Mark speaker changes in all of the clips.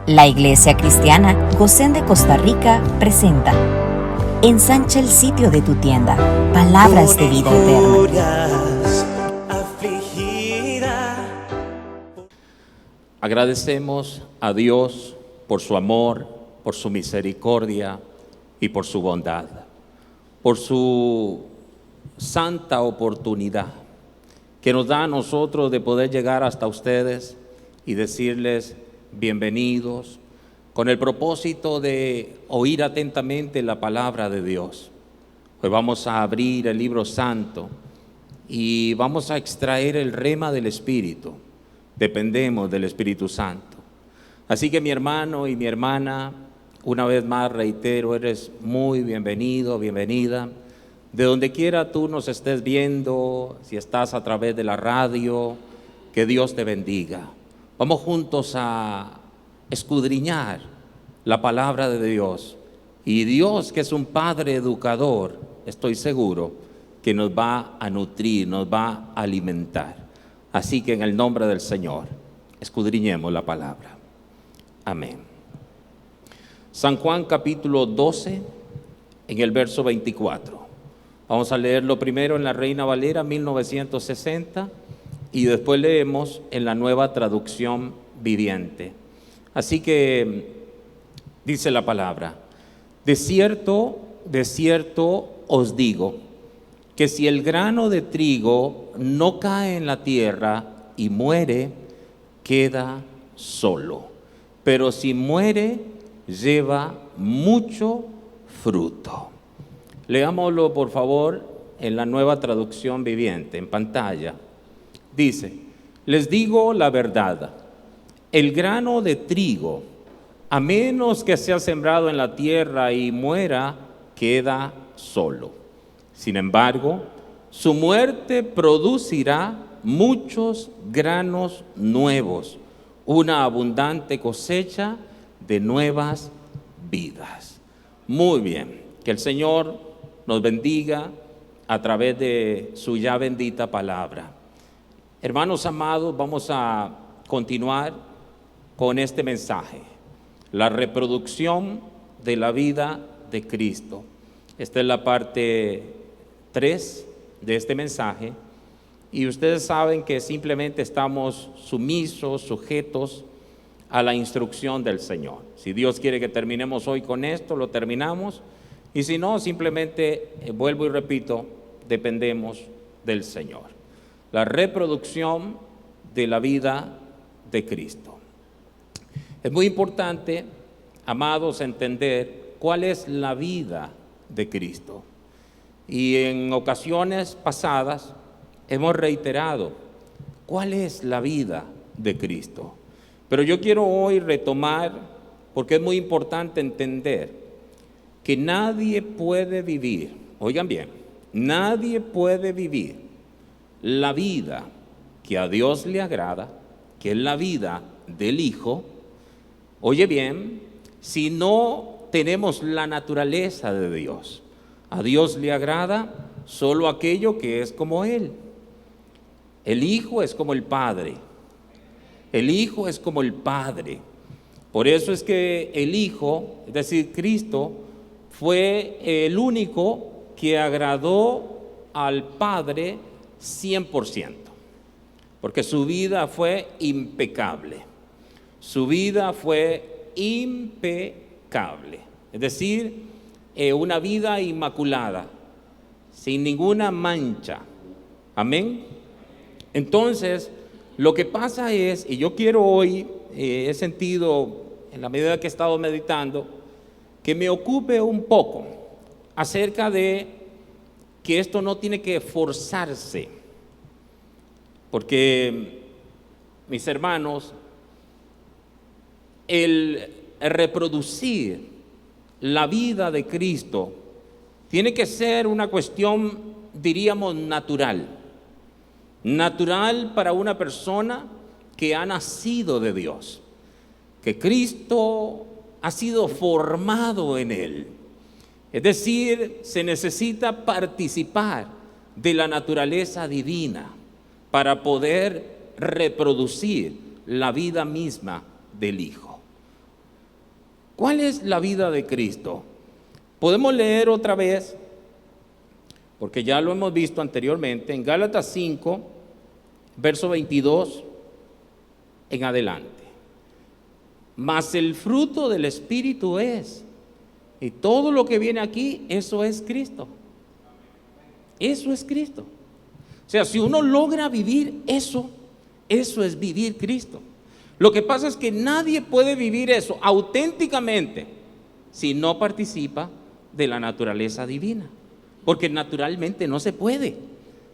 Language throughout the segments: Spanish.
Speaker 1: La Iglesia Cristiana Gosén de Costa Rica presenta Ensancha el sitio de tu tienda, palabras de vida eterna.
Speaker 2: Agradecemos a Dios por su amor, por su misericordia y por su bondad, por su santa oportunidad que nos da a nosotros de poder llegar hasta ustedes y decirles bienvenidos, con el propósito de oír atentamente la palabra de Dios. Hoy vamos a abrir el libro santo y vamos a extraer el rema del Espíritu. Dependemos del Espíritu Santo. Así que mi hermano y mi hermana, una vez más reitero, eres muy bienvenido, bienvenida. De donde quiera tú nos estés viendo, si estás a través de la radio, que Dios te bendiga. Vamos juntos a escudriñar la palabra de Dios. Y Dios, que es un Padre educador, estoy seguro que nos va a nutrir, nos va a alimentar. Así que en el nombre del Señor, escudriñemos la palabra. Amén. San Juan capítulo 12, en el verso 24. Vamos a leerlo primero en la Reina Valera 1960 y después leemos en la Nueva Traducción Viviente. Así que dice la palabra: de cierto os digo, que si el grano de trigo no cae en la tierra y muere, queda solo. Pero si muere, lleva mucho fruto. Leámoslo, por favor, en la Nueva Traducción Viviente, en pantalla. Dice: les digo la verdad, el grano de trigo, a menos que sea sembrado en la tierra y muera, queda solo. Sin embargo, su muerte producirá muchos granos nuevos, una abundante cosecha de nuevas vidas. Muy bien, que el Señor nos bendiga a través de su ya bendita palabra. Hermanos amados, vamos a continuar con este mensaje, la reproducción de la vida de Cristo. Esta es la parte 3 de este mensaje y ustedes saben que simplemente estamos sumisos, sujetos a la instrucción del Señor. Si Dios quiere que terminemos hoy con esto, lo terminamos, y si no, simplemente, vuelvo y repito, dependemos del Señor. La reproducción de la vida de Cristo. Es muy importante, amados, entender cuál es la vida de Cristo. Y en ocasiones pasadas hemos reiterado cuál es la vida de Cristo. Pero yo quiero hoy retomar, porque es muy importante entender que nadie puede vivir, oigan bien, nadie puede vivir la vida que a Dios le agrada, que es la vida del Hijo, oye bien, si no tenemos la naturaleza de Dios. A Dios le agrada solo aquello que es como Él. El Hijo es como el Padre. El Hijo es como el Padre. Por eso es que el Hijo, es decir, Cristo, fue el único que agradó al Padre 100%, porque su vida fue impecable. Su vida fue impecable, es decir, una vida inmaculada, sin ninguna mancha. Amén. Entonces, lo que pasa es, y yo quiero hoy, he sentido en la medida que he estado meditando, que me ocupe un poco acerca de que esto no tiene que forzarse, porque, mis hermanos, el reproducir la vida de Cristo tiene que ser una cuestión, diríamos, natural para una persona que ha nacido de Dios, que Cristo ha sido formado en él. Es decir, se necesita participar de la naturaleza divina para poder reproducir la vida misma del Hijo. ¿Cuál es la vida de Cristo? Podemos leer otra vez, porque ya lo hemos visto anteriormente, en Gálatas 5, verso 22 en adelante. Mas el fruto del Espíritu es, y todo lo que viene aquí, eso es Cristo. Eso es Cristo. O sea, si uno logra vivir eso, eso es vivir Cristo. Lo que pasa es que nadie puede vivir eso auténticamente si no participa de la naturaleza divina, porque naturalmente no se puede.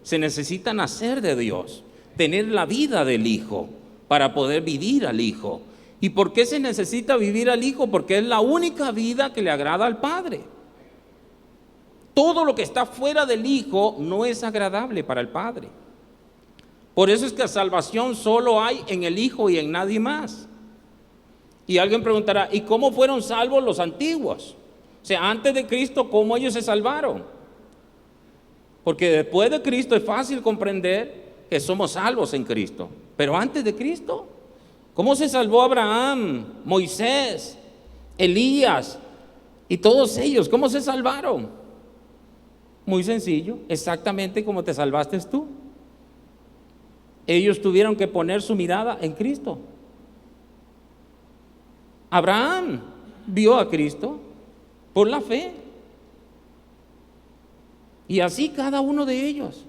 Speaker 2: Se necesita nacer de Dios, tener la vida del Hijo para poder vivir al Hijo. ¿Y por qué se necesita vivir al Hijo? Porque es la única vida que le agrada al Padre. Todo lo que está fuera del Hijo no es agradable para el Padre. Por eso es que salvación solo hay en el Hijo y en nadie más. Y alguien preguntará, ¿y cómo fueron salvos los antiguos? O sea, antes de Cristo, ¿cómo ellos se salvaron? Porque después de Cristo es fácil comprender que somos salvos en Cristo. Pero antes de Cristo, ¿cómo se salvó Abraham, Moisés, Elías y todos ellos? ¿Cómo se salvaron? Muy sencillo, exactamente como te salvaste tú. Ellos tuvieron que poner su mirada en Cristo. Abraham vio a Cristo por la fe. Y así cada uno de ellos.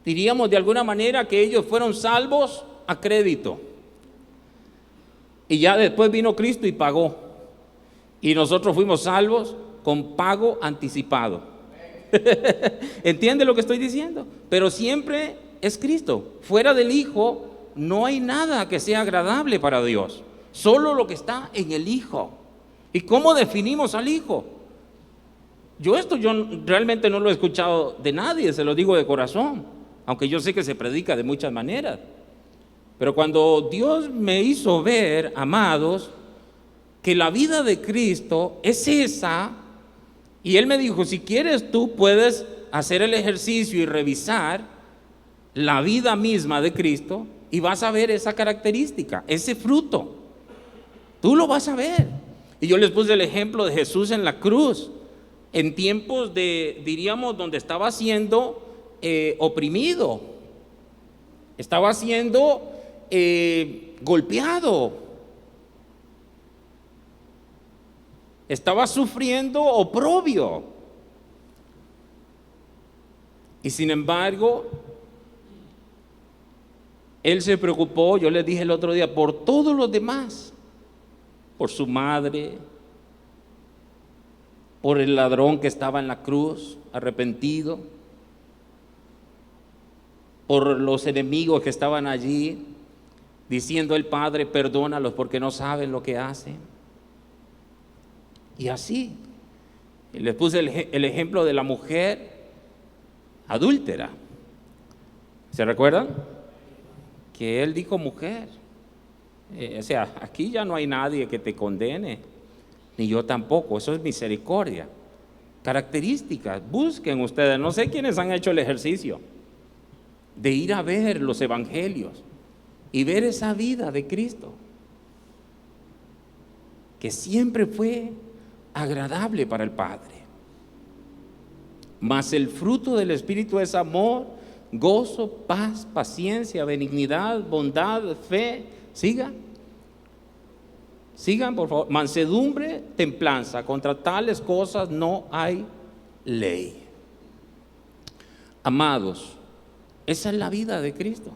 Speaker 2: Diríamos de alguna manera que ellos fueron salvos a crédito. Y ya después vino Cristo y pagó. Y nosotros fuimos salvos con pago anticipado. ¿Entiende lo que estoy diciendo? Pero siempre es Cristo. Fuera del Hijo no hay nada que sea agradable para Dios. Solo lo que está en el Hijo. ¿Y cómo definimos al Hijo? Yo realmente no lo he escuchado de nadie, se lo digo de corazón, aunque yo sé que se predica de muchas maneras. Pero cuando Dios me hizo ver, amados, que la vida de Cristo es esa, y Él me dijo, si quieres tú puedes hacer el ejercicio y revisar la vida misma de Cristo y vas a ver esa característica, ese fruto. Tú lo vas a ver. Y yo les puse el ejemplo de Jesús en la cruz, en tiempos diríamos, donde estaba siendo oprimido, estaba siendo golpeado, estaba sufriendo oprobio. Y sin embargo, Él se preocupó, yo les dije el otro día, por todos los demás, por su madre, por el ladrón que estaba en la cruz, arrepentido, por los enemigos que estaban allí, diciendo el Padre, perdónalos porque no saben lo que hacen. Y así, y les puse el ejemplo de la mujer adúltera. ¿Se recuerdan? Que Él dijo mujer. O sea, aquí ya no hay nadie que te condene, ni yo tampoco, eso es misericordia. Características, busquen ustedes, no sé quiénes han hecho el ejercicio de ir a ver los evangelios y ver esa vida de Cristo, que siempre fue agradable para el Padre. Mas el fruto del Espíritu es amor, gozo, paz, paciencia, benignidad, bondad, fe. Sigan por favor. Mansedumbre, templanza. Contra tales cosas no hay ley. Amados, esa es la vida de Cristo.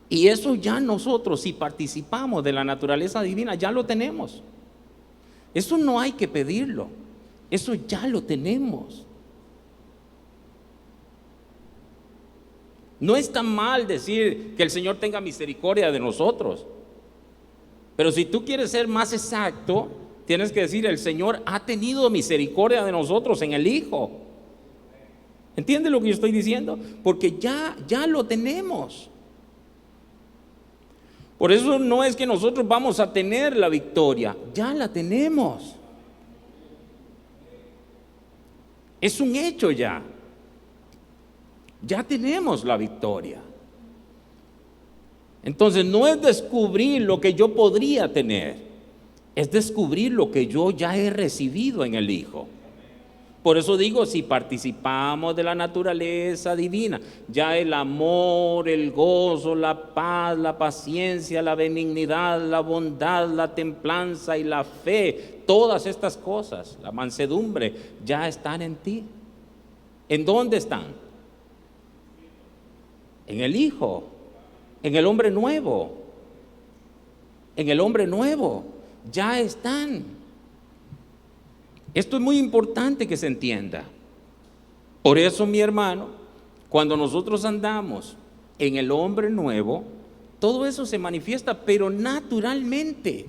Speaker 2: Y eso ya nosotros, si participamos de la naturaleza divina, ya lo tenemos. Eso no hay que pedirlo. Eso ya lo tenemos. No está mal decir que el Señor tenga misericordia de nosotros. Pero si tú quieres ser más exacto, tienes que decir, el Señor ha tenido misericordia de nosotros en el Hijo. ¿Entiende lo que yo estoy diciendo? Porque ya lo tenemos. Por eso no es que nosotros vamos a tener la victoria, ya la tenemos. Es un hecho ya. Ya tenemos la victoria. Entonces no es descubrir lo que yo podría tener, es descubrir lo que yo ya he recibido en el Hijo. Por eso digo, si participamos de la naturaleza divina, ya el amor, el gozo, la paz, la paciencia, la benignidad, la bondad, la templanza y la fe, todas estas cosas, la mansedumbre, ya están en ti. ¿En dónde están? En el Hijo, en el hombre nuevo. En el hombre nuevo, ya están. Esto es muy importante que se entienda. Por eso, mi hermano, cuando nosotros andamos en el hombre nuevo, todo eso se manifiesta, pero naturalmente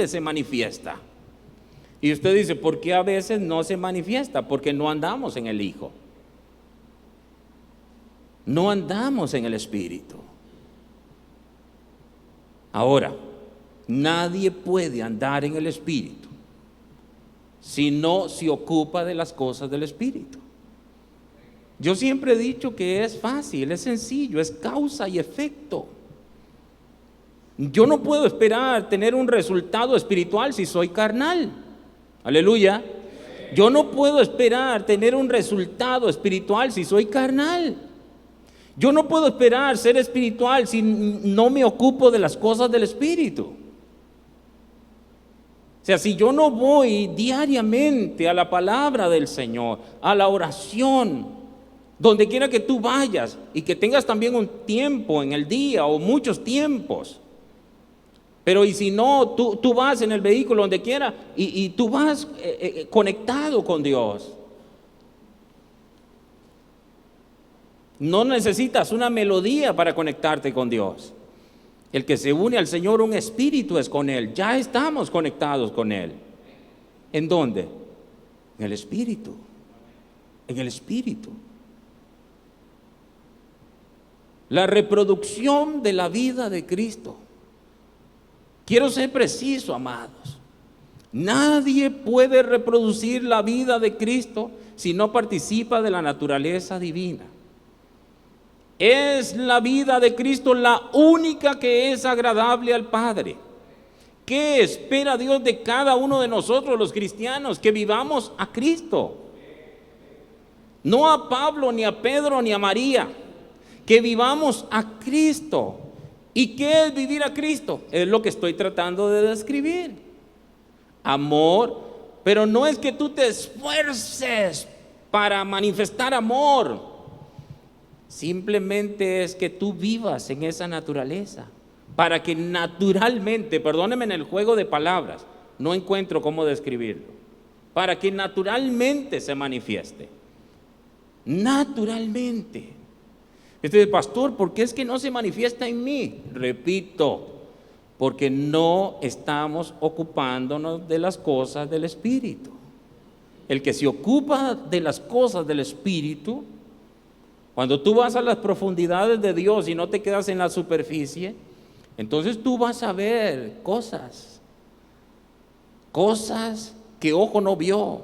Speaker 2: se manifiesta. Y usted dice, ¿por qué a veces no se manifiesta? Porque no andamos en el Hijo, no andamos en el Espíritu. Ahora, nadie puede andar en el Espíritu si no se ocupa de las cosas del Espíritu. Yo siempre he dicho que es fácil, es sencillo, es causa y efecto. Yo no puedo esperar tener un resultado espiritual si soy carnal. Aleluya. Yo no puedo esperar tener un resultado espiritual si soy carnal. Yo no puedo esperar ser espiritual si no me ocupo de las cosas del Espíritu. O sea, si yo no voy diariamente a la palabra del Señor, a la oración, donde quiera que tú vayas y que tengas también un tiempo en el día o muchos tiempos, pero y si no, tú vas en el vehículo donde quiera y tú vas conectado con Dios. No necesitas una melodía para conectarte con Dios. El que se une al Señor, un espíritu es con Él. Ya estamos conectados con Él. ¿En dónde? En el Espíritu. En el Espíritu. La reproducción de la vida de Cristo. Quiero ser preciso, amados. Nadie puede reproducir la vida de Cristo si no participa de la naturaleza divina. Es la vida de Cristo la única que es agradable al Padre. ¿Qué espera Dios de cada uno de nosotros los cristianos? Que vivamos a Cristo. No a Pablo, ni a Pedro, ni a María. Que vivamos a Cristo. ¿Y qué es vivir a Cristo? Es lo que estoy tratando de describir. Amor, pero no es que tú te esfuerces para manifestar amor. Simplemente es que tú vivas en esa naturaleza, para que naturalmente, perdónenme en el juego de palabras, no encuentro cómo describirlo, para que naturalmente se manifieste, naturalmente. Este pastor, ¿por qué es que no se manifiesta en mí? Repito, porque no estamos ocupándonos de las cosas del Espíritu. El que se ocupa de las cosas del Espíritu, cuando tú vas a las profundidades de Dios y no te quedas en la superficie, entonces tú vas a ver cosas que ojo no vio,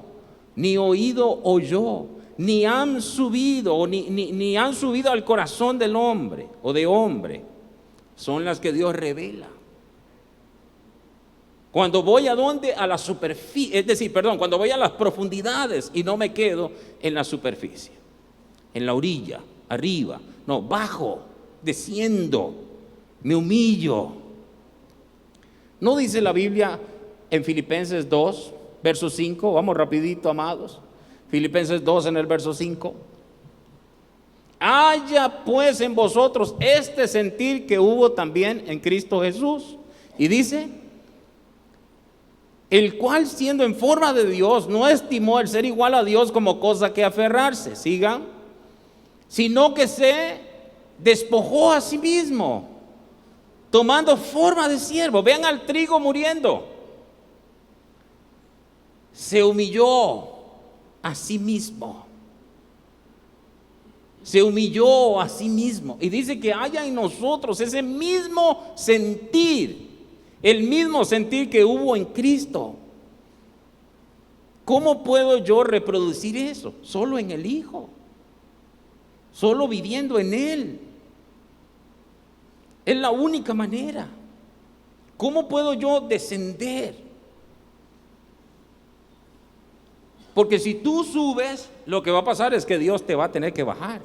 Speaker 2: ni oído oyó, ni han subido, ni han subido al corazón del hombre o de hombre. Son las que Dios revela. Cuando voy a donde, a la superficie, es decir, cuando voy a las profundidades y no me quedo en la superficie, en la orilla, arriba, no, bajo, desciendo, me humillo. ¿No dice la Biblia en Filipenses 2, verso 5? Vamos rapidito, amados. Filipenses 2 en el verso 5. Haya pues en vosotros este sentir que hubo también en Cristo Jesús. Y dice, el cual siendo en forma de Dios, no estimó el ser igual a Dios como cosa que aferrarse, sigan, sino que se despojó a sí mismo, tomando forma de siervo. Vean al trigo muriendo. Se humilló a sí mismo. Se humilló a sí mismo. Y dice que haya en nosotros ese mismo sentir, el mismo sentir que hubo en Cristo. ¿Cómo puedo yo reproducir eso? Solo en el Hijo, solo viviendo en Él. Es la única manera. ¿Cómo puedo yo descender? Porque si tú subes, lo que va a pasar es que Dios te va a tener que bajar.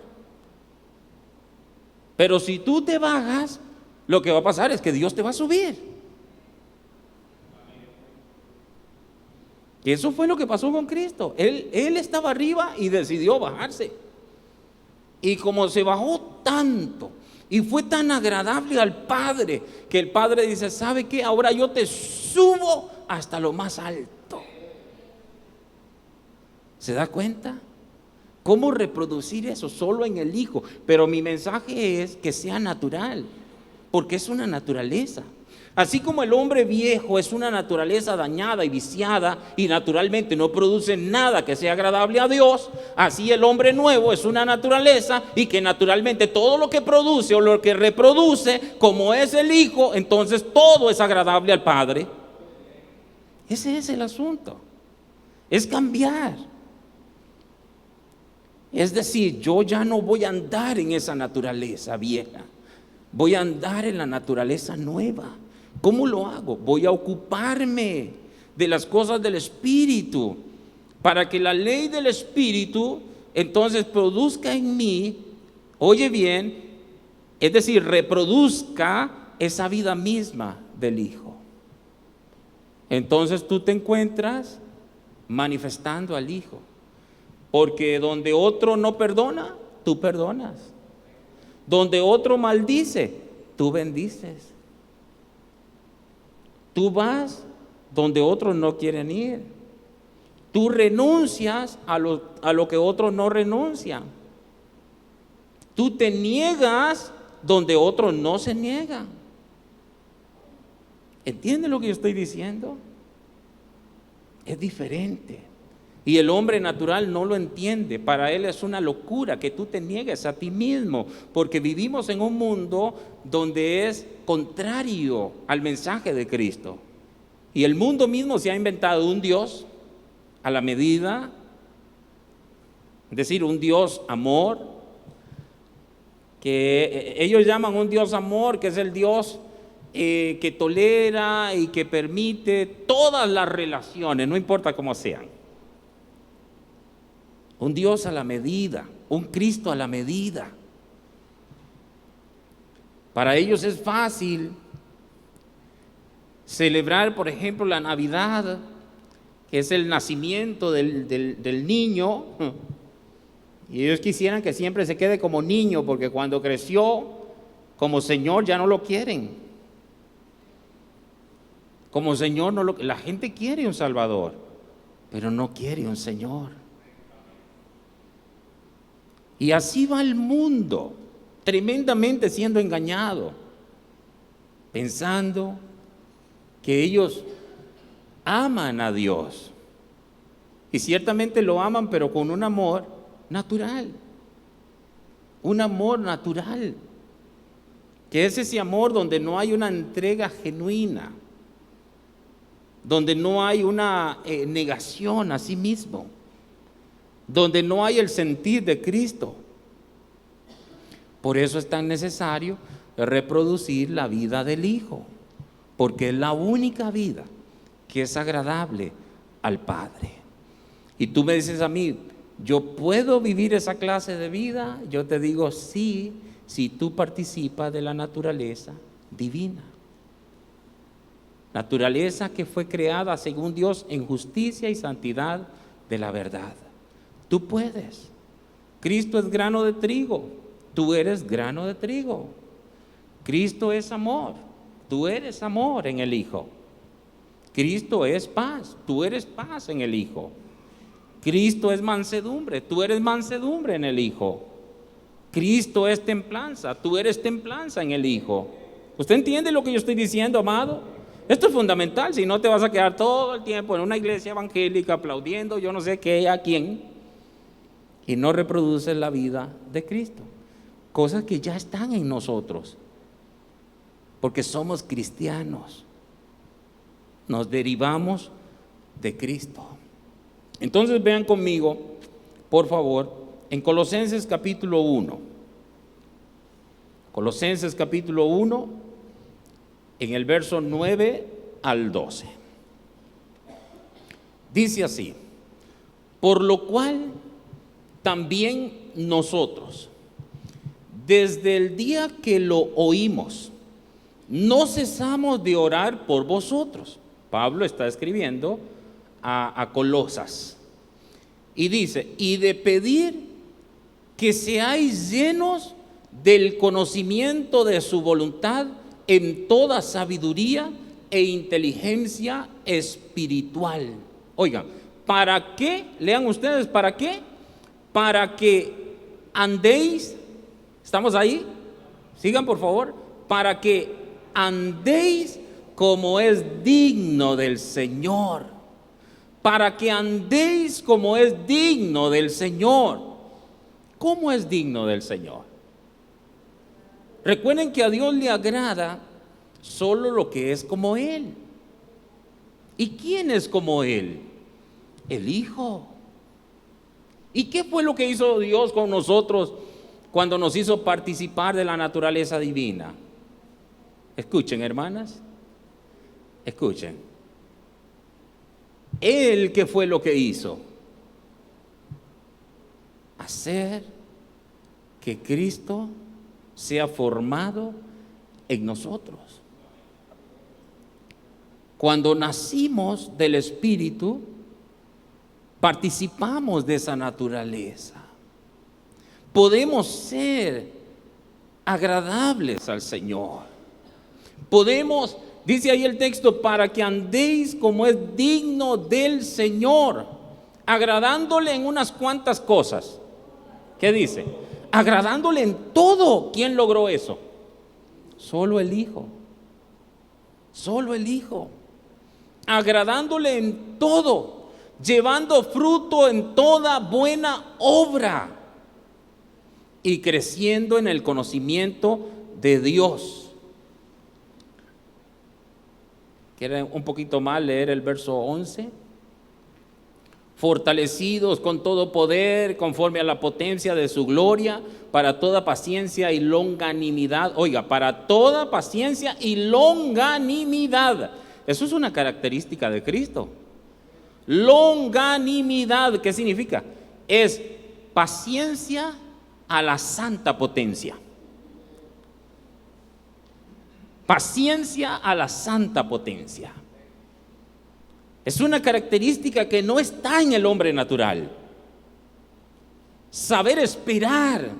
Speaker 2: Pero si tú te bajas, lo que va a pasar es que Dios te va a subir. Y eso fue lo que pasó con Cristo. Él estaba arriba y decidió bajarse. Y como se bajó tanto y fue tan agradable al Padre, que el Padre dice: ¿sabe qué? Ahora yo te subo hasta lo más alto. ¿Se da cuenta? ¿Cómo reproducir eso? Solo en el Hijo. Pero mi mensaje es que sea natural, porque es una naturaleza. Así como el hombre viejo es una naturaleza dañada y viciada y naturalmente no produce nada que sea agradable a Dios, así el hombre nuevo es una naturaleza y que naturalmente todo lo que produce o lo que reproduce, como es el Hijo, entonces todo es agradable al Padre. Ese es el asunto. Es cambiar. Es decir, yo ya no voy a andar en esa naturaleza vieja, voy a andar en la naturaleza nueva. ¿Cómo lo hago? Voy a ocuparme de las cosas del Espíritu, para que la ley del Espíritu entonces produzca en mí, oye bien, es decir, reproduzca esa vida misma del Hijo. Entonces tú te encuentras manifestando al Hijo, porque donde otro no perdona, tú perdonas. Donde otro maldice, tú bendices. Tú vas donde otros no quieren ir. Tú renuncias a lo que otros no renuncian. Tú te niegas donde otros no se niegan. ¿Entiendes lo que yo estoy diciendo? Es diferente. Y el hombre natural no lo entiende. Para él es una locura que tú te niegues a ti mismo, porque vivimos en un mundo donde es contrario al mensaje de Cristo. Y el mundo mismo se ha inventado un Dios a la medida, es decir, un Dios amor, que ellos llaman un Dios amor, que es el Dios que tolera y que permite todas las relaciones, no importa cómo sean. Un Dios a la medida, un Cristo a la medida. Para ellos es fácil celebrar, por ejemplo, la Navidad, que es el nacimiento del niño, y ellos quisieran que siempre se quede como niño, porque cuando creció como Señor ya no lo quieren. Como Señor la gente quiere un Salvador, pero no quiere un Señor. Y así va el mundo, tremendamente siendo engañado, pensando que ellos aman a Dios. Y ciertamente lo aman, pero con un amor natural. Un amor natural, que es ese amor donde no hay una entrega genuina, donde no hay una negación a sí mismo, donde no hay el sentir de Cristo. Por eso es tan necesario reproducir la vida del Hijo, porque es la única vida que es agradable al Padre. Y tú me dices a mí, ¿yo puedo vivir esa clase de vida? Yo te digo sí, si tú participas de la naturaleza divina. Naturaleza que fue creada según Dios en justicia y santidad de la verdad. Tú puedes. Cristo es grano de trigo, tú eres grano de trigo. Cristo es amor, tú eres amor en el Hijo. Cristo es paz, tú eres paz en el Hijo. Cristo es mansedumbre, tú eres mansedumbre en el Hijo. Cristo es templanza, tú eres templanza en el Hijo. ¿Usted entiende lo que yo estoy diciendo, amado? Esto es fundamental, si no te vas a quedar todo el tiempo en una iglesia evangélica aplaudiendo yo no sé qué a quién, y no reproduces la vida de Cristo. Cosas que ya están en nosotros, porque somos cristianos, nos derivamos de Cristo. Entonces vean conmigo, por favor, en Colosenses capítulo 1. Colosenses capítulo 1, en el verso 9 al 12. Dice así: por lo cual también nosotros, desde el día que lo oímos, no cesamos de orar por vosotros. Pablo está escribiendo a Colosas y dice: y de pedir que seáis llenos del conocimiento de su voluntad en toda sabiduría e inteligencia espiritual. Oigan, ¿para qué? Lean ustedes, ¿para qué? Para que andéis, ¿estamos ahí? Sigan por favor. Para que andéis como es digno del Señor. Para que andéis como es digno del Señor. ¿Cómo es digno del Señor? Recuerden que a Dios le agrada solo lo que es como Él. ¿Y quién es como Él? El Hijo. ¿Y qué fue lo que hizo Dios con nosotros cuando nos hizo participar de la naturaleza divina? Escuchen, hermanas, escuchen. Él, ¿qué fue lo que hizo? Hacer que Cristo sea formado en nosotros. Cuando nacimos del Espíritu, participamos de esa naturaleza. Podemos ser agradables al Señor. Podemos, dice ahí el texto, para que andéis como es digno del Señor, agradándole en unas cuantas cosas. ¿Qué dice? Agradándole en todo. ¿Quién logró eso? Solo el Hijo. Solo el Hijo. Agradándole en todo, llevando fruto en toda buena obra y creciendo en el conocimiento de Dios. ¿Quieren un poquito más leer el verso 11? Fortalecidos con todo poder, conforme a la potencia de su gloria, para toda paciencia y longanimidad. Oiga, para toda paciencia y longanimidad. Eso es una característica de Cristo. Longanimidad, ¿qué significa? Es paciencia a la santa potencia. Paciencia a la santa potencia. Es una característica que no está en el hombre natural. Saber esperar,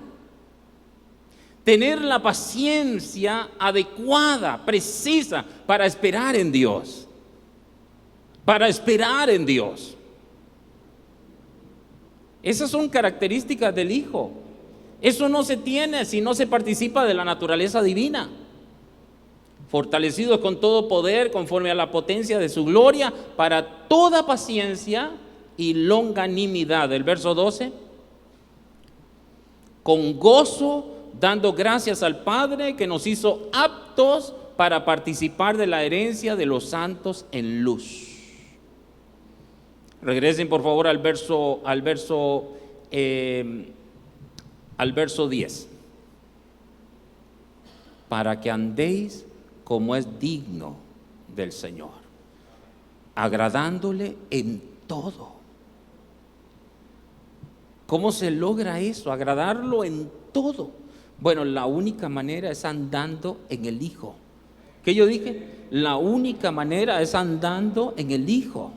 Speaker 2: tener la paciencia adecuada, precisa para esperar en Dios. Para esperar en Dios. Esas son características del Hijo. Eso no se tiene si no se participa de la naturaleza divina. Fortalecidos con todo poder, conforme a la potencia de su gloria, para toda paciencia y longanimidad. El verso 12. Con gozo, dando gracias al Padre que nos hizo aptos para participar de la herencia de los santos en luz. Regresen por favor al verso 10. Para que andéis como es digno del Señor, agradándole en todo. ¿Cómo se logra eso? Agradarlo en todo. Bueno, la única manera es andando en el Hijo. ¿Qué yo dije? La única manera es andando en el Hijo,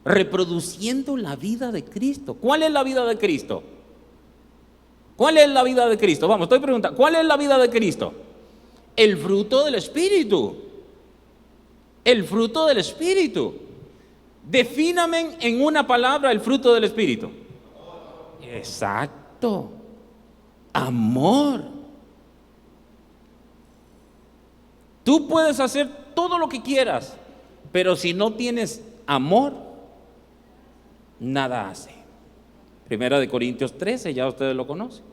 Speaker 2: reproduciendo la vida de Cristo. ¿Cuál es la vida de Cristo? ¿Cuál es la vida de Cristo? Vamos, estoy preguntando, ¿cuál es la vida de Cristo? El fruto del Espíritu. El fruto del Espíritu. Defíname en una palabra el fruto del Espíritu. Exacto. Amor. Tú puedes hacer todo lo que quieras, pero si no tienes amor, nada hace. Primera de Corintios 13, ya ustedes lo conocen.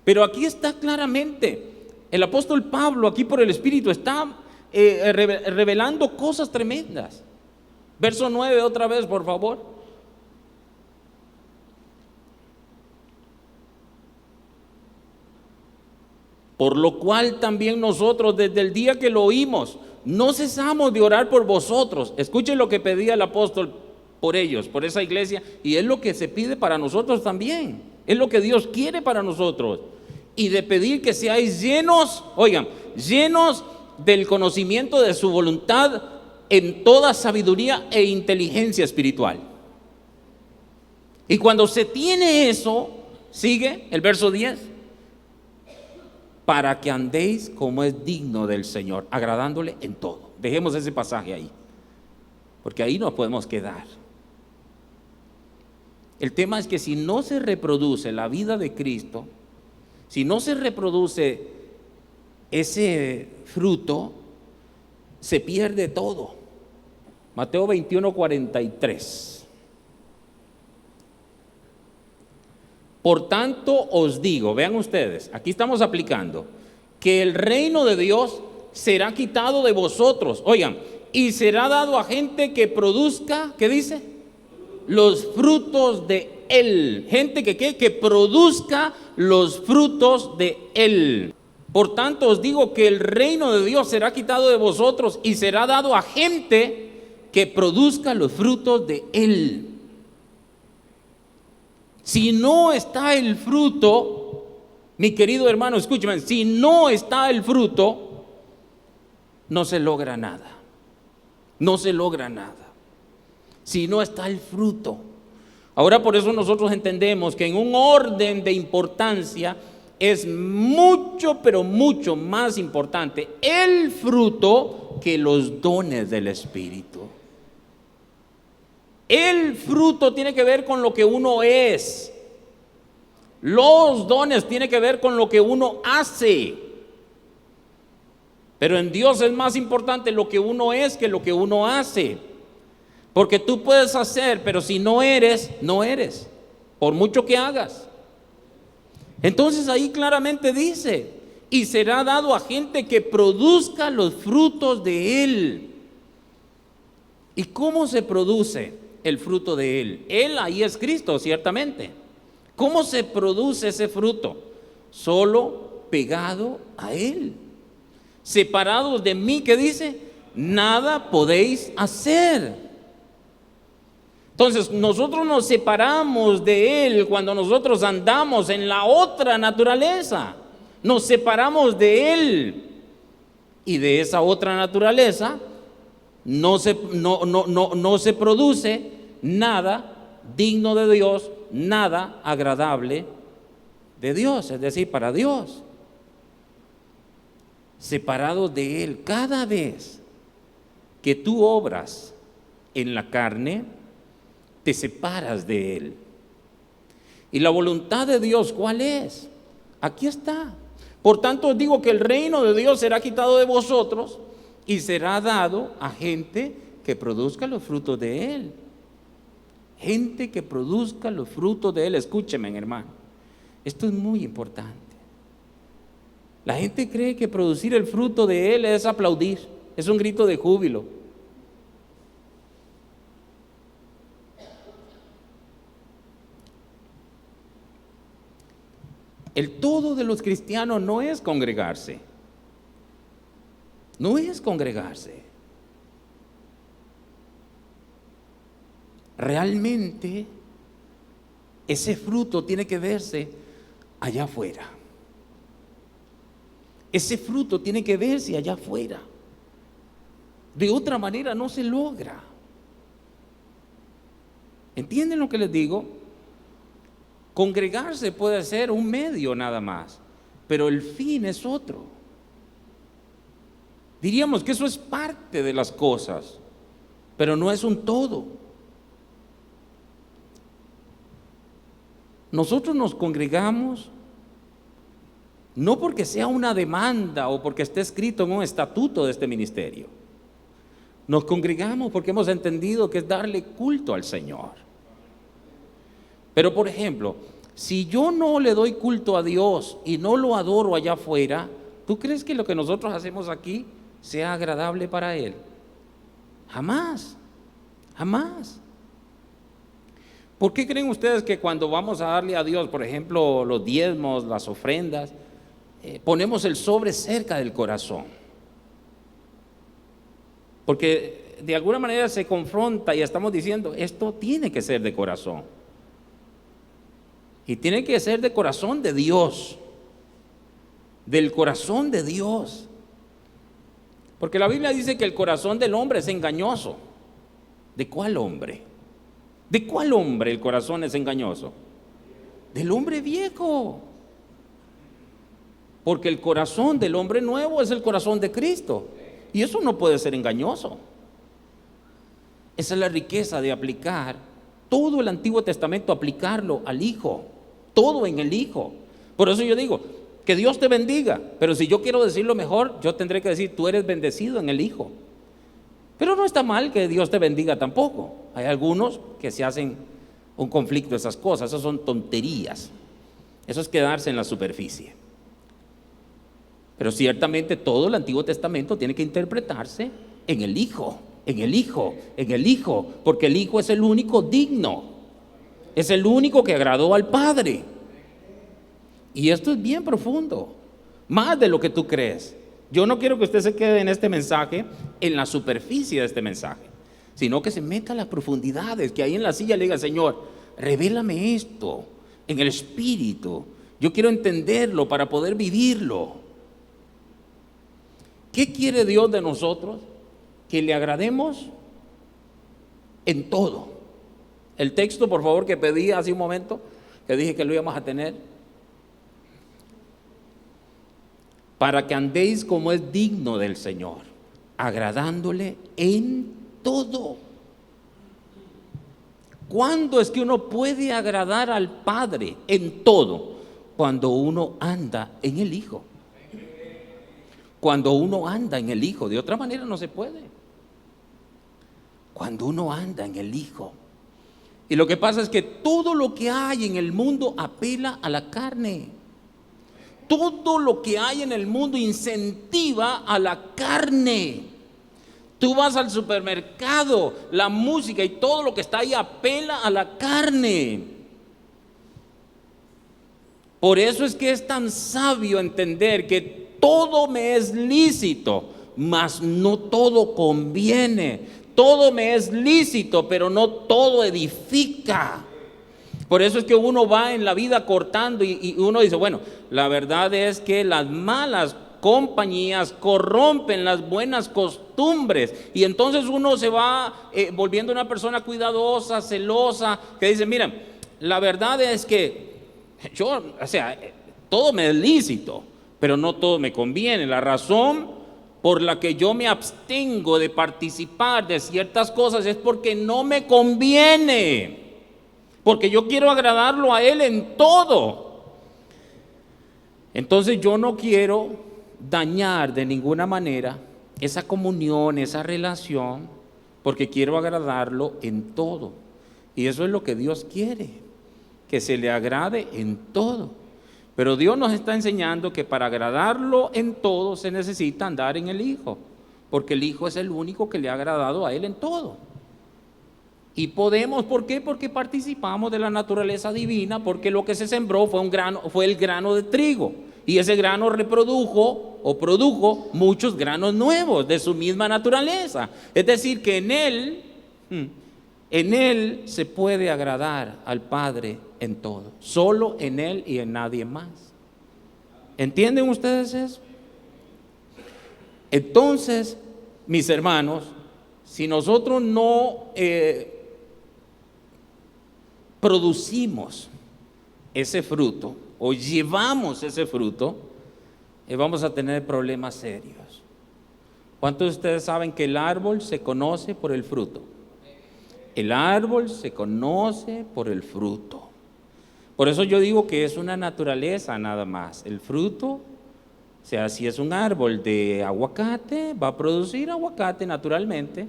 Speaker 2: Pero aquí está claramente, el apóstol Pablo aquí por el Espíritu está revelando cosas tremendas. Verso 9 otra vez, por favor. Por lo cual también nosotros desde el día que lo oímos, no cesamos de orar por vosotros. Escuchen lo que pedía el apóstol por ellos, por esa iglesia, y es lo que se pide para nosotros también. Es lo que Dios quiere para nosotros. Y de pedir que seáis llenos, oigan, llenos del conocimiento de su voluntad en toda sabiduría e inteligencia espiritual. Y cuando se tiene eso, sigue el verso 10, para que andéis como es digno del Señor, agradándole en todo. Dejemos ese pasaje ahí, porque ahí nos podemos quedar. El tema es que si no se reproduce la vida de Cristo, si no se reproduce ese fruto, se pierde todo. Mateo 21:43. Por tanto os digo, vean ustedes, aquí estamos aplicando, que el reino de Dios será quitado de vosotros, oigan, y será dado a gente que produzca, ¿qué dice? Los frutos de él. Gente que produzca los frutos de él. Por tanto os digo que el reino de Dios será quitado de vosotros y será dado a gente que produzca los frutos de él. Si no está el fruto, mi querido hermano, escúchame, si no está el fruto, no se logra nada. No se logra nada. Si no está el fruto. Ahora por eso nosotros entendemos que en un orden de importancia es mucho, pero mucho más importante el fruto que los dones del Espíritu. El fruto tiene que ver con lo que uno es. Los dones tienen que ver con lo que uno hace. Pero en Dios es más importante lo que uno es que lo que uno hace. Porque tú puedes hacer, pero si no eres, no eres. Por mucho que hagas. Entonces ahí claramente dice, y será dado a gente que produzca los frutos de él. ¿Y cómo se produce el fruto de él? Él ahí es Cristo, ciertamente. ¿Cómo se produce ese fruto? Solo pegado a él. Separados de mí, ¿qué dice? Nada podéis hacer. Entonces nosotros nos separamos de él cuando nosotros andamos en la otra naturaleza. Nos separamos de él. Y de esa otra naturaleza no se produce nada digno de Dios, nada agradable de Dios, es decir, para Dios. Separados de él, cada vez que tú obras en la carne, te separas de él. ¿Y la voluntad de Dios cuál es? Aquí está. Por tanto os digo que el reino de Dios será quitado de vosotros y será dado a gente que produzca los frutos de él. Gente que produzca los frutos de él. Escúcheme, hermano, esto es muy importante. La gente cree que producir el fruto de él es aplaudir, es un grito de júbilo. El todo de los cristianos no es congregarse. No es congregarse. Realmente ese fruto tiene que verse allá afuera. Ese fruto tiene que verse allá afuera. De otra manera no se logra. ¿Entienden lo que les digo? Congregarse puede ser un medio nada más, pero el fin es otro. Diríamos que eso es parte de las cosas, pero no es un todo. Nosotros nos congregamos no porque sea una demanda o porque esté escrito en un estatuto de este ministerio. Nos congregamos porque hemos entendido que es darle culto al Señor. Pero por ejemplo, si yo no le doy culto a Dios y no lo adoro allá afuera, ¿tú crees que lo que nosotros hacemos aquí sea agradable para Él? Jamás, jamás. ¿Por qué creen ustedes que cuando vamos a darle a Dios, por ejemplo, los diezmos, las ofrendas, ponemos el sobre cerca del corazón. Porque de alguna manera se confronta y estamos diciendo, esto tiene que ser de corazón. Y tiene que ser de corazón de Dios. Del corazón de Dios. Porque la Biblia dice que el corazón del hombre es engañoso. ¿De cuál hombre? ¿De cuál hombre el corazón es engañoso? Del hombre viejo. Porque el corazón del hombre nuevo es el corazón de Cristo. Y eso no puede ser engañoso. Esa es la riqueza de aplicar todo el Antiguo Testamento, aplicarlo al Hijo. Todo en el Hijo. Por eso yo digo, que Dios te bendiga. Pero si yo quiero decirlo mejor, yo tendré que decir, tú eres bendecido en el Hijo. Pero no está mal que Dios te bendiga tampoco. Hay algunos que se hacen un conflicto de esas cosas. Esas son tonterías. Eso es quedarse en la superficie. Pero ciertamente todo el Antiguo Testamento tiene que interpretarse en el Hijo, en el Hijo, en el Hijo, porque el Hijo es el único digno, es el único que agradó al Padre. Y esto es bien profundo, más de lo que tú crees. Yo no quiero que usted se quede en este mensaje, en la superficie de este mensaje, sino que se meta a las profundidades, que ahí en la silla le diga, Señor, revélame esto en el Espíritu. Yo quiero entenderlo para poder vivirlo. ¿Qué quiere Dios de nosotros? Que le agrademos en todo. El texto, por favor, que pedí hace un momento, que dije que lo íbamos a tener. Para que andéis como es digno del Señor, agradándole en todo. ¿Cuándo es que uno puede agradar al Padre en todo? Cuando uno anda en el Hijo. Cuando uno anda en el Hijo, de otra manera no se puede. Cuando uno anda en el Hijo. Y lo que pasa es que todo lo que hay en el mundo apela a la carne. Todo lo que hay en el mundo incentiva a la carne. Tú vas al supermercado, la música y todo lo que está ahí apela a la carne. Por eso es que es tan sabio entender que todo me es lícito, mas no todo conviene. Todo me es lícito, pero no todo edifica. Por eso es que uno va en la vida cortando y uno dice, bueno, la verdad es que las malas compañías corrompen las buenas costumbres. Y entonces uno se va volviendo una persona cuidadosa, celosa, que dice, miren, la verdad es que yo, todo me es lícito, pero no todo me conviene. La razón por la que yo me abstengo de participar de ciertas cosas es porque no me conviene, porque yo quiero agradarlo a Él en todo. Entonces yo no quiero dañar de ninguna manera esa comunión, esa relación, porque quiero agradarlo en todo. Y eso es lo que Dios quiere, que se le agrade en todo. Pero Dios nos está enseñando que para agradarlo en todo se necesita andar en el Hijo, porque el Hijo es el único que le ha agradado a Él en todo. Y podemos, ¿por qué? Porque participamos de la naturaleza divina, porque lo que se sembró fue el grano de trigo, y ese grano reprodujo o produjo muchos granos nuevos de su misma naturaleza. Es decir, que en Él se puede agradar al Padre en todo, solo en Él y en nadie más. ¿Entienden ustedes eso? Entonces, mis hermanos, si nosotros no producimos ese fruto o llevamos ese fruto, vamos a tener problemas serios. ¿Cuántos de ustedes saben que el árbol se conoce por el fruto? El árbol se conoce por el fruto. Por eso yo digo que es una naturaleza nada más. El fruto, o sea, si es un árbol de aguacate, va a producir aguacate naturalmente.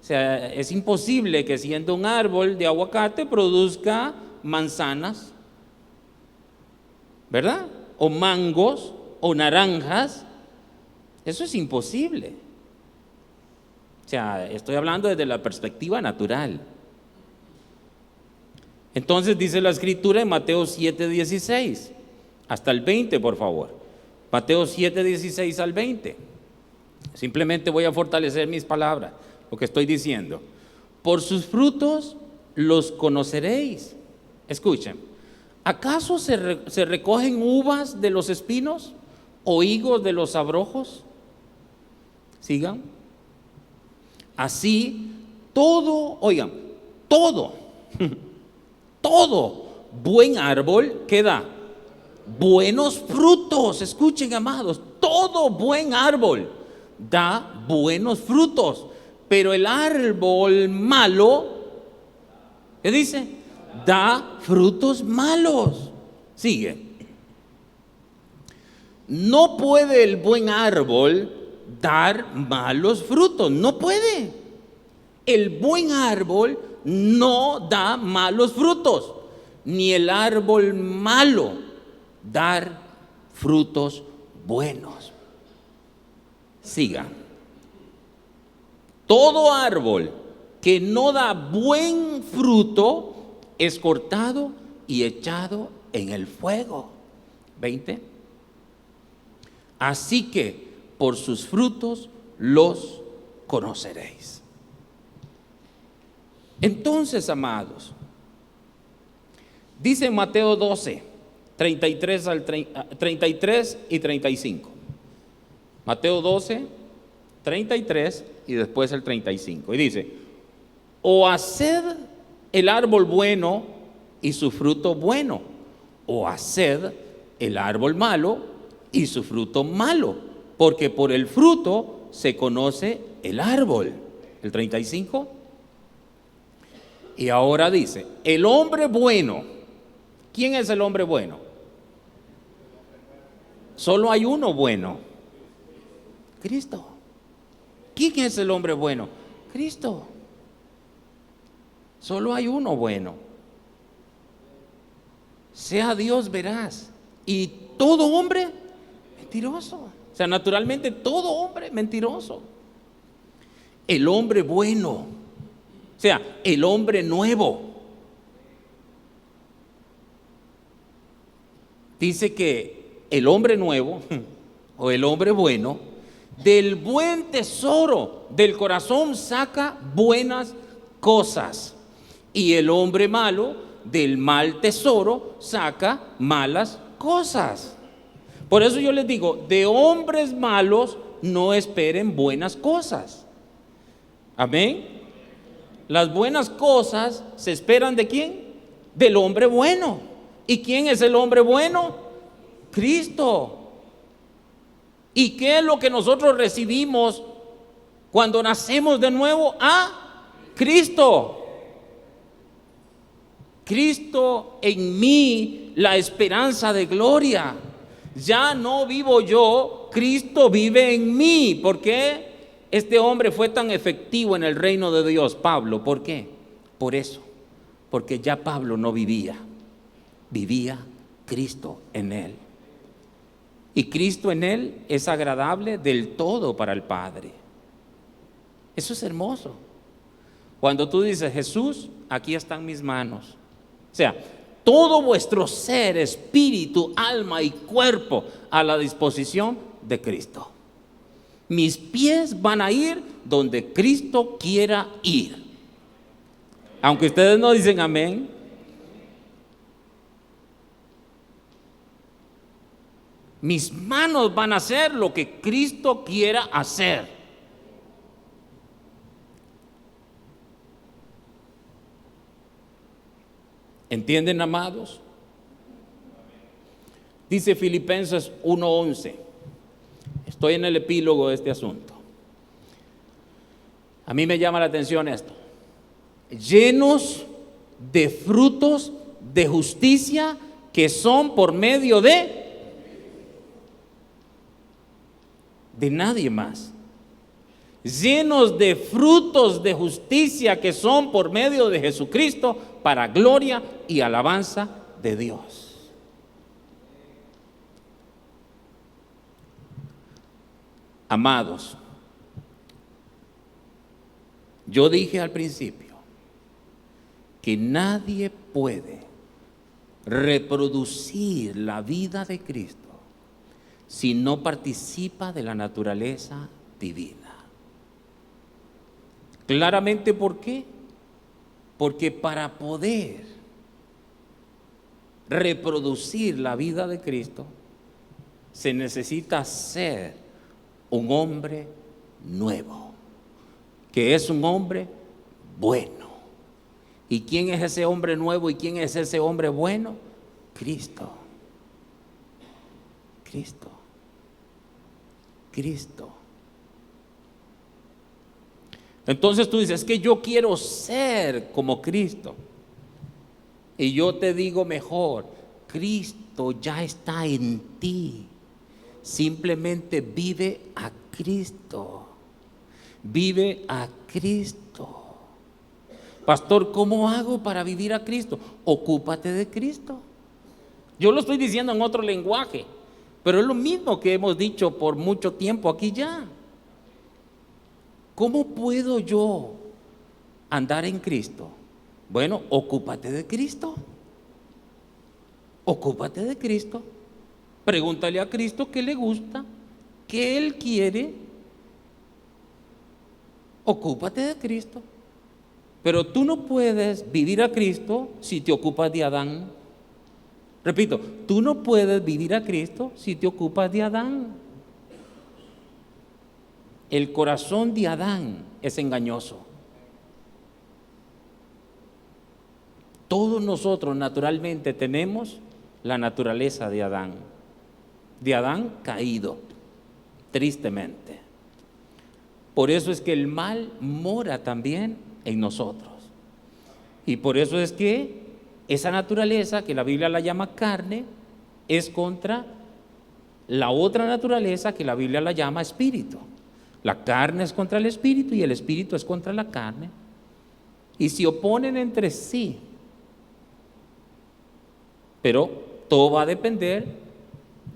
Speaker 2: O sea, es imposible que siendo un árbol de aguacate produzca manzanas, ¿verdad? O mangos, o naranjas. Eso es imposible. O sea, estoy hablando desde la perspectiva natural. Entonces dice la Escritura en Mateo 7:16, hasta el 20, por favor. Mateo 7, 16 al 20. Simplemente voy a fortalecer mis palabras, lo que estoy diciendo. Por sus frutos los conoceréis. Escuchen, ¿acaso se recogen uvas de los espinos o higos de los abrojos? Sigan. Así, todo, oigan, todo buen árbol que da buenos frutos. Escuchen, amados, todo buen árbol da buenos frutos, pero el árbol malo, ¿qué dice? Da frutos malos. Sigue. No puede el buen árbol dar malos frutos, no puede. El buen árbol no da malos frutos, ni el árbol malo dar frutos buenos. Siga. Todo árbol que no da buen fruto es cortado y echado en el fuego. 20. Así que por sus frutos los conoceréis. Entonces, amados, dice Mateo 12, 33 y 35. Mateo 12, 33 y después el 35. Y dice, o haced el árbol bueno y su fruto bueno, o haced el árbol malo y su fruto malo, porque por el fruto se conoce el árbol. El 35. Y ahora dice, el hombre bueno. ¿Quién es el hombre bueno? Solo hay uno bueno: Cristo. ¿Quién es el hombre bueno? Cristo. Solo hay uno bueno. Sea Dios veraz y todo hombre mentiroso. O sea, naturalmente todo hombre mentiroso. El hombre bueno, o sea, el hombre nuevo. Dice que el hombre nuevo o el hombre bueno, del buen tesoro del corazón saca buenas cosas, y el hombre malo del mal tesoro saca malas cosas. Por eso yo les digo, de hombres malos no esperen buenas cosas. Amén. Las buenas cosas se esperan ¿de quién? Del hombre bueno. ¿Y quién es el hombre bueno? Cristo. ¿Y qué es lo que nosotros recibimos cuando nacemos de nuevo? A Cristo. Cristo en mí, la esperanza de gloria. Ya no vivo yo, Cristo vive en mí. ¿Por qué este hombre fue tan efectivo en el reino de Dios, Pablo? ¿Por qué? Por eso, porque ya Pablo no vivía Cristo en él. Y Cristo en él es agradable del todo para el Padre. Eso es hermoso. Cuando tú dices, Jesús, aquí están mis manos. O sea, todo vuestro ser, espíritu, alma y cuerpo a la disposición de Cristo. Mis pies van a ir donde Cristo quiera ir. Aunque ustedes no dicen amén. Mis manos van a hacer lo que Cristo quiera hacer. ¿Entienden, amados? Dice Filipenses 1:11. Estoy en el epílogo de este asunto. A mí me llama la atención esto. Llenos de frutos de justicia que son por medio de nadie más. Llenos de frutos de justicia que son por medio de Jesucristo, para gloria y alabanza de Dios. Amados, yo dije al principio que nadie puede reproducir la vida de Cristo si no participa de la naturaleza divina. Claramente, ¿por qué? Porque para poder reproducir la vida de Cristo, se necesita ser un hombre nuevo, que es un hombre bueno. ¿Y quién es ese hombre nuevo y quién es ese hombre bueno? Cristo. Cristo. Cristo. Entonces tú dices, es que yo quiero ser como Cristo. Y yo te digo mejor, Cristo ya está en ti. Simplemente vive a Cristo. Vive a Cristo. Pastor, ¿cómo hago para vivir a Cristo? Ocúpate de Cristo. Yo lo estoy diciendo en otro lenguaje, pero es lo mismo que hemos dicho por mucho tiempo aquí ya. ¿Cómo puedo yo andar en Cristo? Bueno, ocúpate de Cristo. Ocúpate de Cristo. Pregúntale a Cristo qué le gusta, qué Él quiere. Ocúpate de Cristo. Pero tú no puedes vivir a Cristo si te ocupas de Adán. Repito, tú no puedes vivir a Cristo si te ocupas de Adán. El corazón de Adán es engañoso. Todos nosotros naturalmente tenemos la naturaleza de Adán caído, tristemente. Por eso es que el mal mora también en nosotros. Y por eso es que esa naturaleza, que la Biblia la llama carne, es contra la otra naturaleza que la Biblia la llama espíritu. La carne es contra el espíritu y el espíritu es contra la carne. Y se oponen entre sí. Pero todo va a depender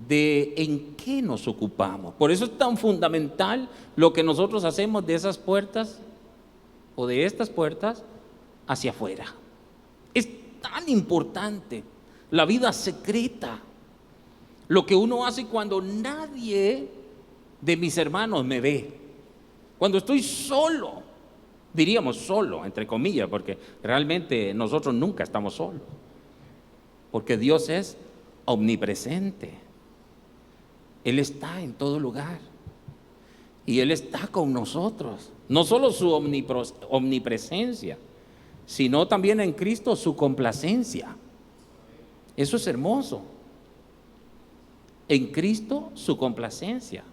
Speaker 2: de en qué nos ocupamos. Por eso es tan fundamental lo que nosotros hacemos de esas puertas o de estas puertas hacia afuera. Es tan importante la vida secreta, lo que uno hace cuando nadie de mis hermanos me ve, cuando estoy solo, diríamos solo, entre comillas, porque realmente nosotros nunca estamos solos, porque Dios es omnipresente. Él está en todo lugar y Él está con nosotros. No solo su omnipresencia, sino también en Cristo su complacencia. Eso es hermoso. En Cristo su complacencia.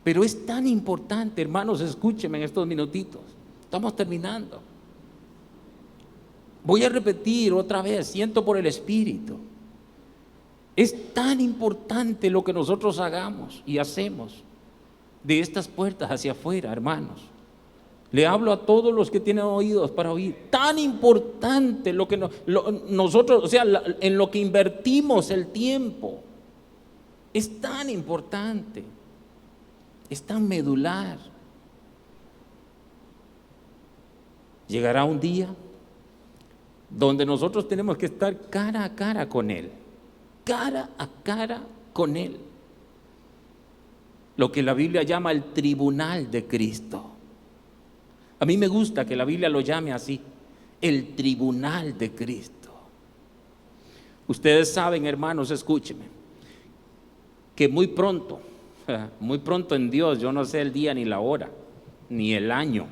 Speaker 2: Pero es tan importante, hermanos, escúchenme en estos minutitos. Estamos terminando. Voy a repetir otra vez, siento por el Espíritu. Es tan importante lo que nosotros hagamos y hacemos de estas puertas hacia afuera, hermanos. Le hablo a todos los que tienen oídos para oír. Tan importante lo que nosotros, o sea, en lo que invertimos el tiempo. Es tan importante. Es tan medular. Llegará un día donde nosotros tenemos que estar cara a cara con Él. Cara a cara con Él. Lo que la Biblia llama el tribunal de Cristo. A mí me gusta que la Biblia lo llame así, el tribunal de Cristo. Ustedes saben, hermanos, escúchenme, que muy pronto en Dios, yo no sé el día ni la hora, ni el año,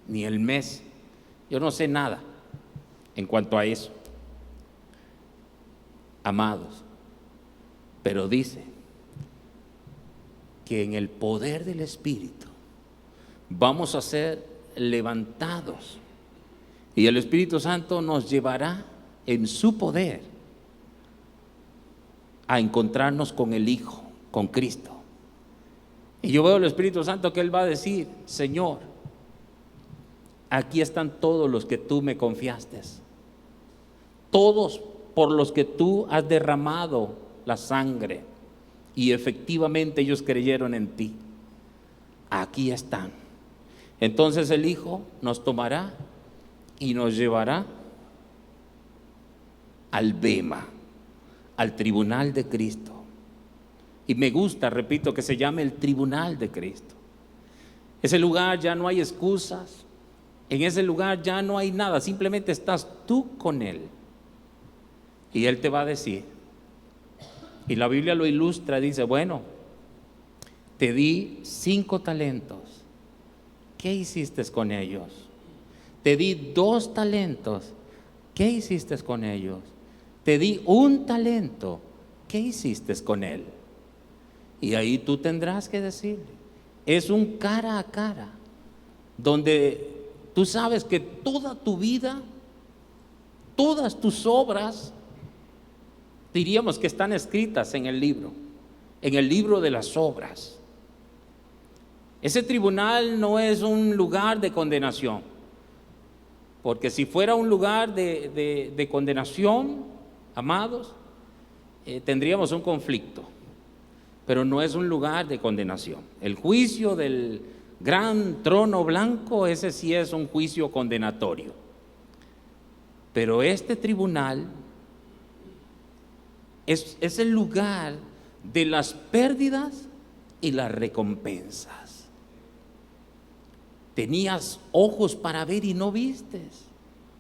Speaker 2: ni el mes, yo no sé nada en cuanto a eso, amados, pero dice que en el poder del Espíritu vamos a ser levantados y el Espíritu Santo nos llevará en su poder a encontrarnos con el Hijo, con Cristo. Y yo veo al Espíritu Santo que Él va a decir: Señor, aquí están todos los que tú me confiaste, todos por los que tú has derramado la sangre y efectivamente ellos creyeron en ti. Aquí están. Entonces el Hijo nos tomará y nos llevará al bema, al tribunal de Cristo. Y me gusta, repito, que se llame el tribunal de Cristo. Ese lugar ya no hay excusas, en ese lugar ya no hay nada, simplemente estás tú con Él. Y Él te va a decir, y la Biblia lo ilustra, dice, bueno, te di 5 talentos, ¿qué hiciste con ellos? Te di 2 talentos, ¿qué hiciste con ellos? Te di 1 talento, ¿qué hiciste con él? Y ahí tú tendrás que decirle, es un cara a cara, donde tú sabes que toda tu vida, todas tus obras, diríamos que están escritas en el libro de las obras. Ese tribunal no es un lugar de condenación, porque si fuera un lugar de condenación, amados, tendríamos un conflicto, pero no es un lugar de condenación. El juicio del gran trono blanco, ese sí es un juicio condenatorio, pero este tribunal es el lugar de las pérdidas y las recompensas. Tenías ojos para ver y no vistes,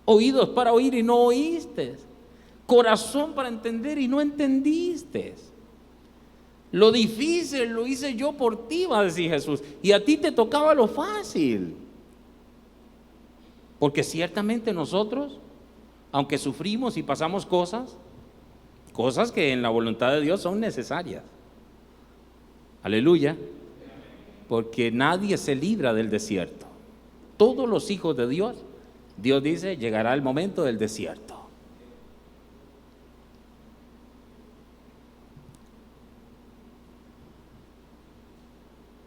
Speaker 2: oídos para oír y no oíste, corazón para entender y no entendiste. Lo difícil lo hice yo por ti, va a decir Jesús, y a ti te tocaba lo fácil. Porque ciertamente nosotros, aunque sufrimos y pasamos cosas que en la voluntad de Dios son necesarias. Aleluya. Porque nadie se libra del desierto. Todos los hijos de Dios, Dios dice, llegará el momento del desierto.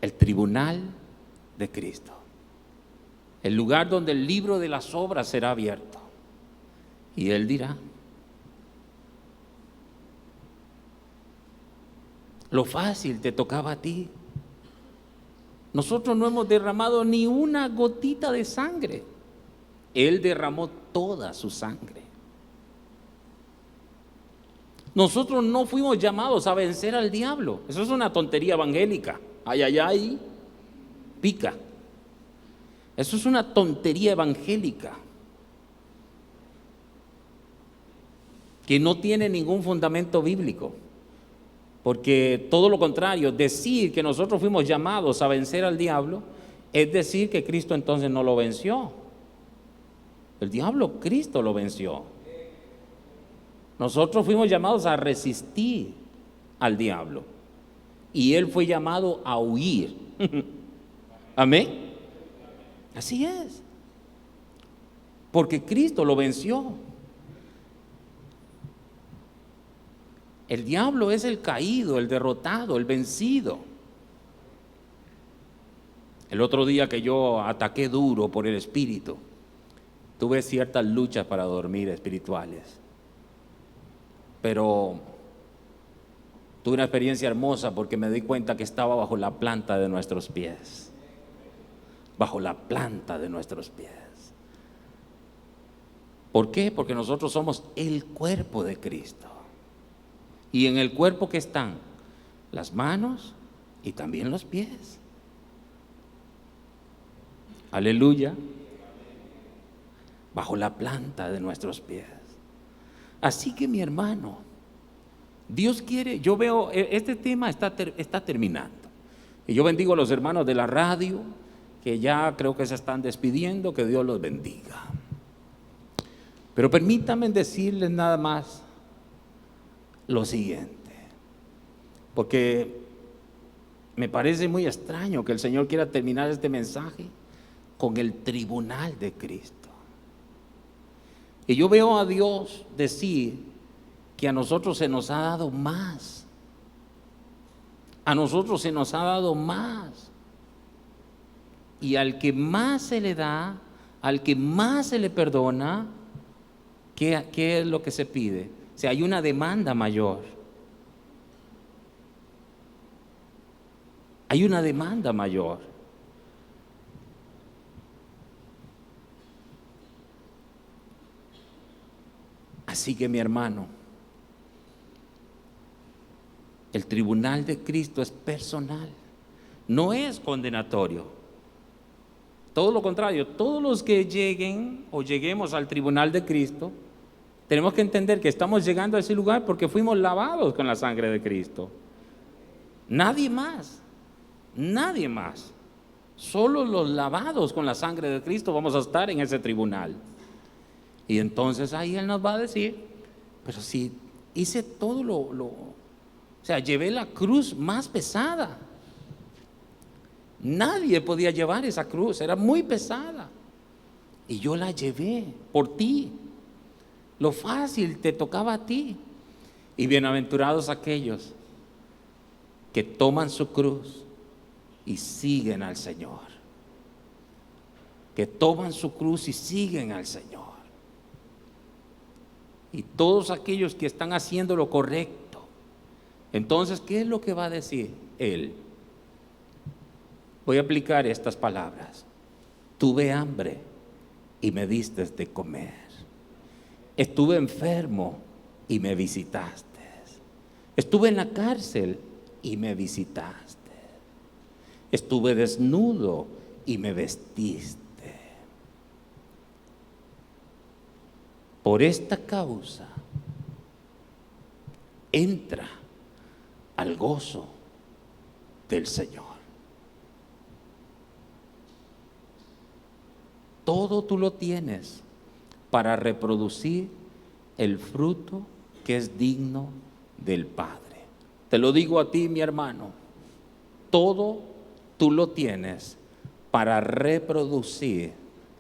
Speaker 2: El tribunal de Cristo, el lugar donde el libro de las obras será abierto. Y Él dirá, lo fácil te tocaba a ti. Nosotros no hemos derramado ni una gotita de sangre. Él derramó toda su sangre. Nosotros no fuimos llamados a vencer al diablo. Eso es una tontería evangélica. Ay, ay, ay, pica. Eso es una tontería evangélica que no tiene ningún fundamento bíblico. Porque todo lo contrario, decir que nosotros fuimos llamados a vencer al diablo es decir que Cristo entonces no lo venció. El diablo, Cristo lo venció. Nosotros fuimos llamados a resistir al diablo y Él fue llamado a huir. Amén. Así es. Porque Cristo lo venció. El diablo es el caído, el derrotado, el vencido. El otro día que yo ataqué duro por el espíritu, tuve ciertas luchas para dormir espirituales, pero tuve una experiencia hermosa porque me di cuenta que estaba bajo la planta de nuestros pies. Bajo la planta de nuestros pies. ¿Por qué? Porque nosotros somos el cuerpo de Cristo. Y en el cuerpo que están las manos y también los pies. Aleluya. Bajo la planta de nuestros pies. Así que mi hermano, Dios quiere, yo veo, este tema está terminando. Y yo bendigo a los hermanos de la radio, que ya creo que se están despidiendo, que Dios los bendiga. Pero permítanme decirles nada más lo siguiente, porque me parece muy extraño que el Señor quiera terminar este mensaje con el tribunal de Cristo. Y yo veo a Dios decir que a nosotros se nos ha dado más. A nosotros se nos ha dado más. Y al que más se le da, al que más se le perdona, ¿qué es lo que se pide? O sea, hay una demanda mayor. Hay una demanda mayor. Así que mi hermano, El tribunal de Cristo es personal, no es condenatorio. Todo lo contrario, todos los que lleguen o lleguemos al tribunal de Cristo, tenemos que entender que estamos llegando a ese lugar porque fuimos lavados con la sangre de Cristo. Nadie más, nadie más. Solo los lavados con la sangre de Cristo vamos a estar en ese tribunal. Y entonces ahí Él nos va a decir, pero si hice todo o sea, llevé la cruz más pesada. Nadie podía llevar esa cruz, era muy pesada. Y yo la llevé por ti. Lo fácil te tocaba a ti. Y bienaventurados aquellos que toman su cruz y siguen al Señor. Que toman su cruz y siguen al Señor. Y todos aquellos que están haciendo lo correcto. Entonces, ¿qué es lo que va a decir Él? Voy a aplicar estas palabras. Tuve hambre y me diste de comer. Estuve enfermo y me visitaste. Estuve en la cárcel y me visitaste. Estuve desnudo y me vestiste. Por esta causa, entra al gozo del Señor. Todo tú lo tienes para reproducir el fruto que es digno del Padre. Te lo digo a ti, mi hermano, todo tú lo tienes para reproducir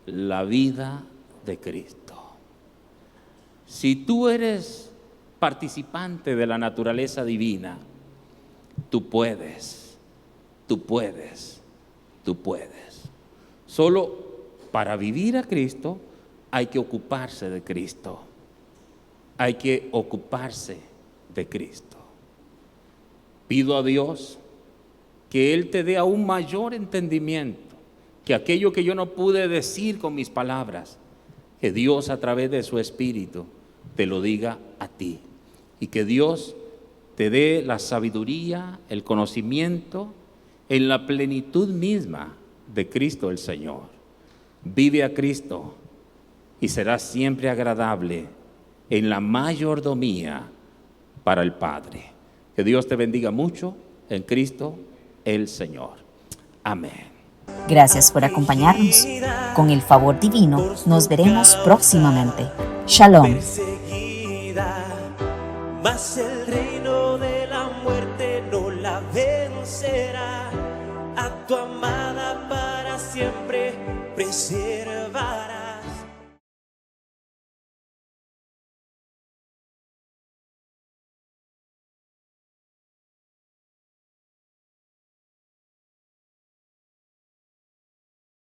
Speaker 2: la vida de Cristo. Si tú eres participante de la naturaleza divina, tú puedes. Solo para vivir a Cristo hay que ocuparse de Cristo. Hay que ocuparse de Cristo. Pido a Dios que Él te dé aún mayor entendimiento, que aquello que yo no pude decir con mis palabras, que Dios a través de su Espíritu te lo diga a ti. Y que Dios te dé la sabiduría, el conocimiento en la plenitud misma de Cristo el Señor. Vive a Cristo y será siempre agradable en la mayordomía para el Padre. Que Dios te bendiga mucho en Cristo el Señor. Amén.
Speaker 1: Gracias por acompañarnos. Con el favor divino, nos veremos próximamente. Shalom.
Speaker 3: Mas el reino de la muerte no la vencerá. A tu amada para siempre presente.